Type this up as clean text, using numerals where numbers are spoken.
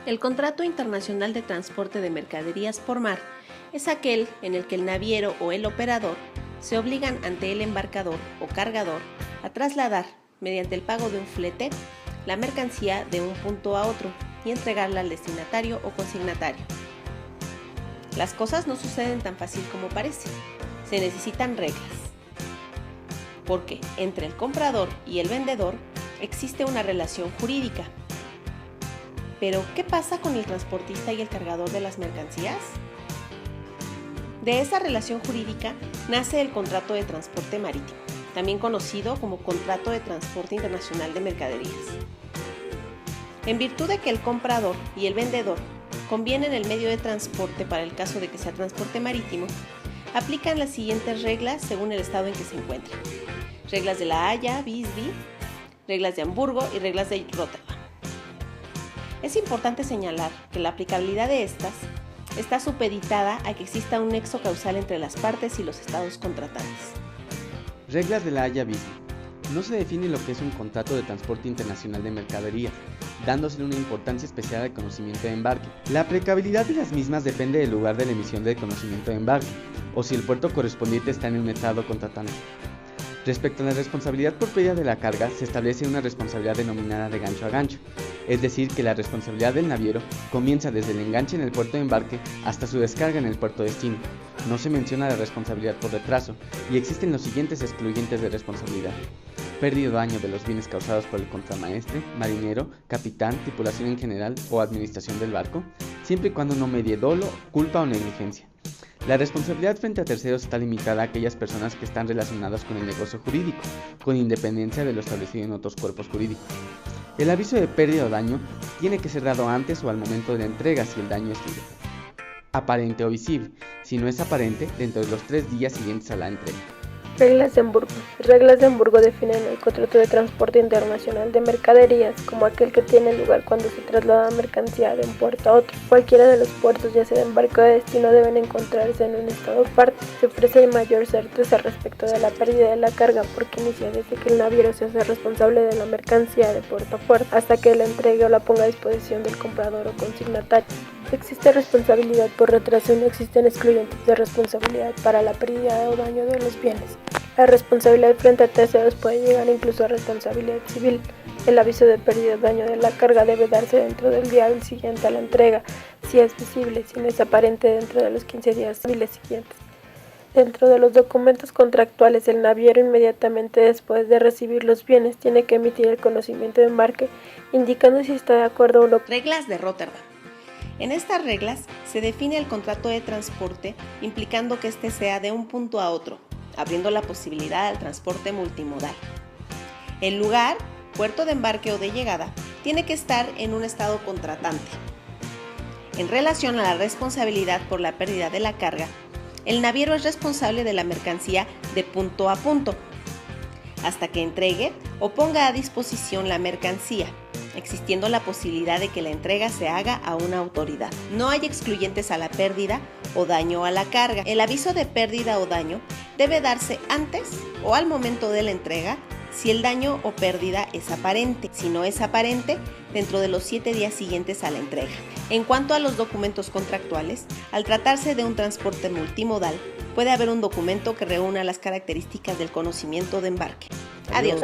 El Contrato Internacional de Transporte de Mercaderías por Mar es aquel en el que el naviero o el operador se obligan ante el embarcador o cargador a trasladar, mediante el pago de un flete, la mercancía de un punto a otro y entregarla al destinatario o consignatario. Las cosas no suceden tan fácil como parece. Se necesitan reglas, porque entre el comprador y el vendedor existe una relación jurídica. Pero, ¿qué pasa con el transportista y el cargador de las mercancías? De esa relación jurídica nace el Contrato de Transporte Marítimo, también conocido como Contrato de Transporte Internacional de Mercaderías. En virtud de que el comprador y el vendedor convienen el medio de transporte para el caso de que sea transporte marítimo, aplican las siguientes reglas según el estado en que se encuentran. Reglas de La Haya, Visby, reglas de Hamburgo y reglas de Rotterdam. Es importante señalar que la aplicabilidad de estas está supeditada a que exista un nexo causal entre las partes y los estados contratantes. Reglas de La Haya Visby. No se define lo que es un contrato de transporte internacional de mercadería, dándosele una importancia especial al conocimiento de embarque. La aplicabilidad de las mismas depende del lugar de la emisión del conocimiento de embarque, o si el puerto correspondiente está en un estado contratante. Respecto a la responsabilidad por pérdida de la carga, se establece una responsabilidad denominada de gancho a gancho, es decir, que la responsabilidad del naviero comienza desde el enganche en el puerto de embarque hasta su descarga en el puerto destino. No se menciona la responsabilidad por retraso, y existen los siguientes excluyentes de responsabilidad: pérdida o daño de los bienes causados por el contramaestre, marinero, capitán, tripulación en general o administración del barco, siempre y cuando no medie dolo, culpa o negligencia. La responsabilidad frente a terceros está limitada a aquellas personas que están relacionadas con el negocio jurídico, con independencia de lo establecido en otros cuerpos jurídicos. El aviso de pérdida o daño tiene que ser dado antes o al momento de la entrega si el daño es aparente o visible. Si no es aparente, dentro de los 3 días siguientes a la entrega. Reglas de Hamburgo. Las reglas de Hamburgo definen el Contrato de Transporte Internacional de Mercaderías como aquel que tiene lugar cuando se traslada mercancía de un puerto a otro. Cualquiera de los puertos, ya sea de embarque o de destino, deben encontrarse en un estado aparte. Se ofrece mayor certeza respecto de la pérdida de la carga, porque inicia desde que el naviero se hace responsable de la mercancía de puerto a puerto, hasta que la entregue o la ponga a disposición del comprador o consignatario. Existe responsabilidad por retraso y no existen excluyentes de responsabilidad para la pérdida o daño de los bienes. La responsabilidad frente a terceros puede llegar incluso a responsabilidad civil. El aviso de pérdida o daño de la carga debe darse dentro del día hábil siguiente a la entrega, si es visible, si no es aparente, dentro de los 15 días hábiles siguientes. Dentro de los documentos contractuales, el naviero inmediatamente después de recibir los bienes tiene que emitir el conocimiento de embarque, indicando si está de acuerdo o no. Reglas de Rotterdam. En estas reglas se define el contrato de transporte, implicando que éste sea de un punto a otro, abriendo la posibilidad al transporte multimodal. El lugar, puerto de embarque o de llegada, tiene que estar en un estado contratante. En relación a la responsabilidad por la pérdida de la carga, el naviero es responsable de la mercancía de punto a punto, hasta que entregue o ponga a disposición la mercancía, existiendo la posibilidad de que la entrega se haga a una autoridad. No hay excluyentes a la pérdida o daño a la carga. El aviso de pérdida o daño debe darse antes o al momento de la entrega si el daño o pérdida es aparente. Si no es aparente, dentro de los 7 días siguientes a la entrega. En cuanto a los documentos contractuales, al tratarse de un transporte multimodal, puede haber un documento que reúna las características del conocimiento de embarque. Adiós.